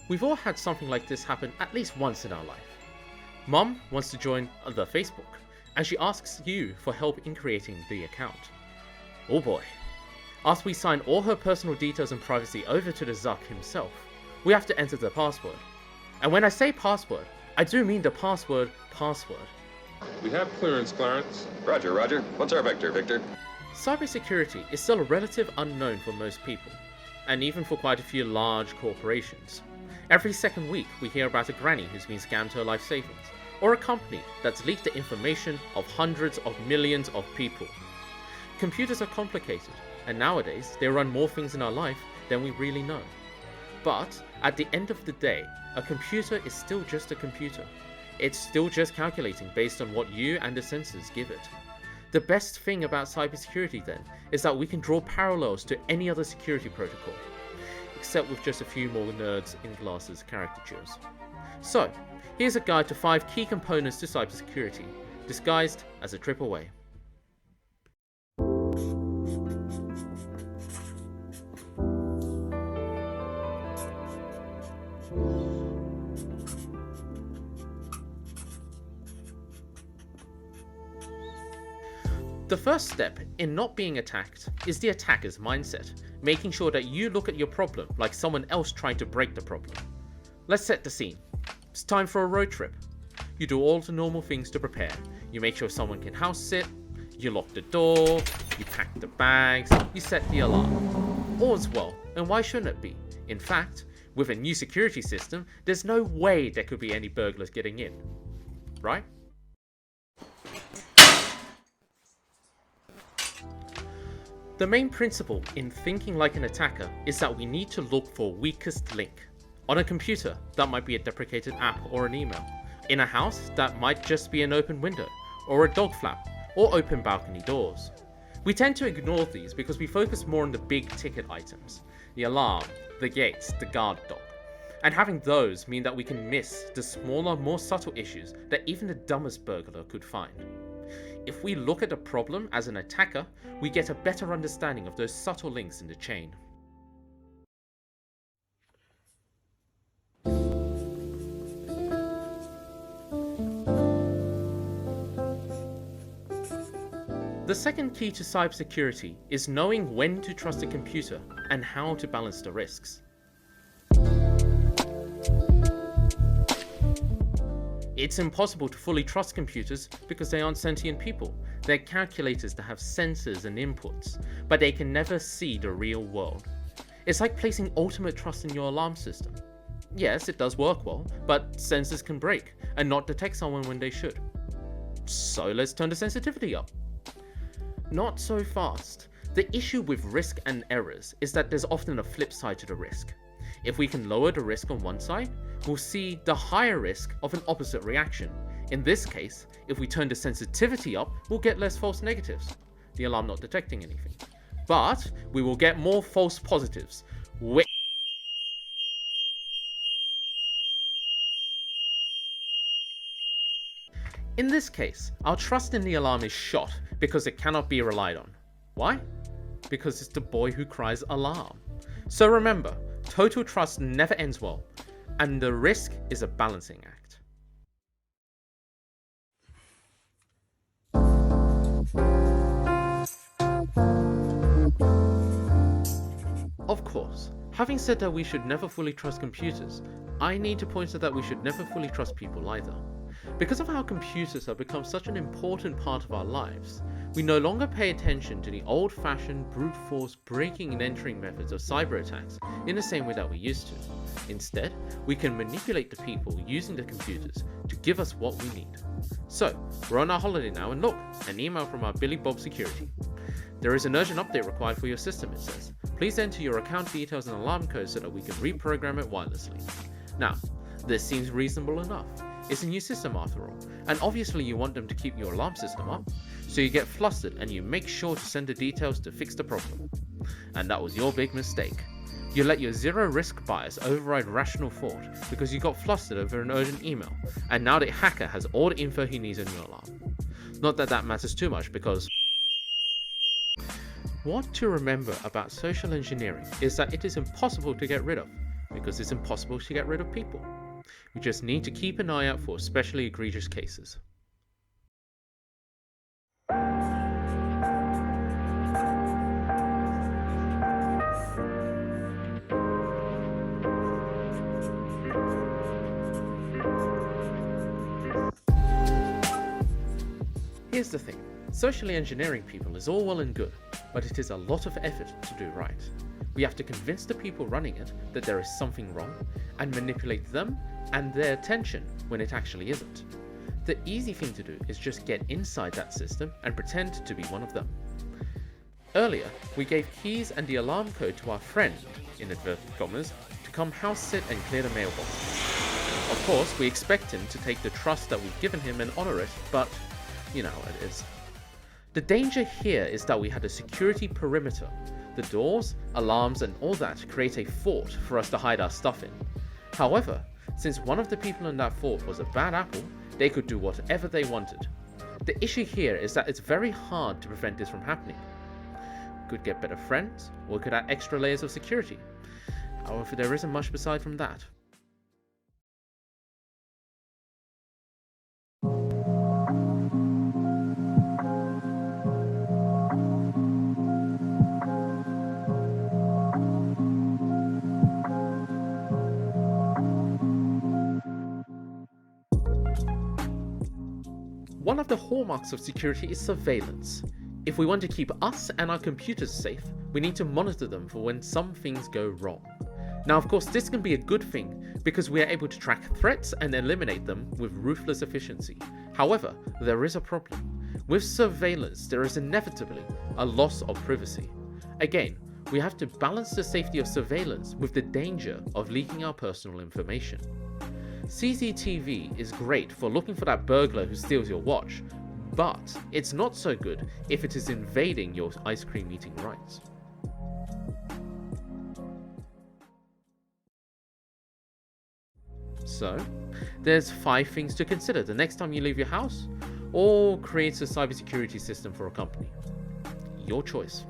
We've all had something like this happen at least once in our life. Mum wants to join the Facebook, and she asks you for help in creating the account. Oh boy. After we sign all her personal details and privacy over to the Zuck himself, we have to enter the password. And when I say password, I do mean the password. We have clearance, Clarence. Roger, Roger. What's our vector, Victor? Cybersecurity is still a relative unknown for most people, and even for quite a few large corporations. Every second week we hear about a granny who's been scammed her life savings, or a company that's leaked the information of hundreds of millions of people. Computers are complicated, and nowadays they run more things in our life than we really know. But at the end of the day, a computer is still just a computer. It's still just calculating based on what you and the sensors give it. The best thing about cybersecurity then is that we can draw parallels to any other security protocol, except with just a few more nerds in glasses caricatures. So, here's a guide to 5 key components to cybersecurity, disguised as a trip away. The first step in not being attacked is the attacker's mindset, making sure that you look at your problem like someone else trying to break the problem. Let's set the scene. It's time for a road trip. You do all the normal things to prepare. You make sure someone can house sit, you lock the door, you pack the bags, you set the alarm. All's well, and why shouldn't it be? In fact, with a new security system, there's no way there could be any burglars getting in. Right? The main principle in thinking like an attacker is that we need to look for weakest link. On a computer, that might be a deprecated app or an email. In a house, that might just be an open window, or a dog flap, or open balcony doors. We tend to ignore these because we focus more on the big ticket items, the alarm, the gates, the guard dog. And having those mean that we can miss the smaller, more subtle issues that even the dumbest burglar could find. If we look at the problem as an attacker, we get a better understanding of those subtle links in the chain. The second key to cybersecurity is knowing when to trust a computer and how to balance the risks. It's impossible to fully trust computers because they aren't sentient people. They're calculators that have sensors and inputs, but they can never see the real world. It's like placing ultimate trust in your alarm system. Yes, it does work well, but sensors can break and not detect someone when they should. So let's turn the sensitivity up. Not so fast. The issue with risk and errors is that there's often a flip side to the risk. If we can lower the risk on one side, we'll see the higher risk of an opposite reaction. In this case, if we turn the sensitivity up, we'll get less false negatives, the alarm not detecting anything. But we will get more false positives, which in this case, our trust in the alarm is shot because it cannot be relied on. Why? Because it's the boy who cries alarm. So remember, total trust never ends well, and the risk is a balancing act. Of course, having said that we should never fully trust computers, I need to point out that we should never fully trust people either. Because of how computers have become such an important part of our lives, we no longer pay attention to the old-fashioned brute force breaking and entering methods of cyber attacks in the same way that we used to. Instead, we can manipulate the people using the computers to give us what we need. So, we're on our holiday now and look, an email from our Billy Bob Security. There is an urgent update required for your system, it says. Please enter your account details and alarm code so that we can reprogram it wirelessly. Now, this seems reasonable enough. It's a new system after all, and obviously you want them to keep your alarm system up, so you get flustered and you make sure to send the details to fix the problem. And that was your big mistake. You let your zero risk bias override rational thought because you got flustered over an urgent email, and now the hacker has all the info he needs on your alarm. Not that that matters too much because what to remember about social engineering is that it is impossible to get rid of. because it's impossible to get rid of people. We just need to keep an eye out for especially egregious cases. Here's the thing, socially engineering people is all well and good, but it is a lot of effort to do right. We have to convince the people running it that there is something wrong, and manipulate them and their attention when it actually isn't. The easy thing to do is just get inside that system and pretend to be one of them. Earlier, we gave keys and the alarm code to our friend, in inverted commas, to come house sit and clear the mailbox. Of course, we expect him to take the trust that we've given him and honor it, but you know how it is. The danger here is that we had a security perimeter. The doors, alarms and all that create a fort for us to hide our stuff in. However, since one of the people in that fort was a bad apple, they could do whatever they wanted. The issue here is that it's very hard to prevent this from happening. We could get better friends, or we could add extra layers of security. However, there isn't much beside from that. One of the hallmarks of security is surveillance. If we want to keep us and our computers safe, we need to monitor them for when some things go wrong. Now of course this can be a good thing because we are able to track threats and eliminate them with ruthless efficiency. However, there is a problem. With surveillance, there is inevitably a loss of privacy. Again, we have to balance the safety of surveillance with the danger of leaking our personal information. CCTV is great for looking for that burglar who steals your watch, but it's not so good if it is invading your ice cream eating rights. So, there's 5 things to consider the next time you leave your house or create a cybersecurity system for a company. Your choice.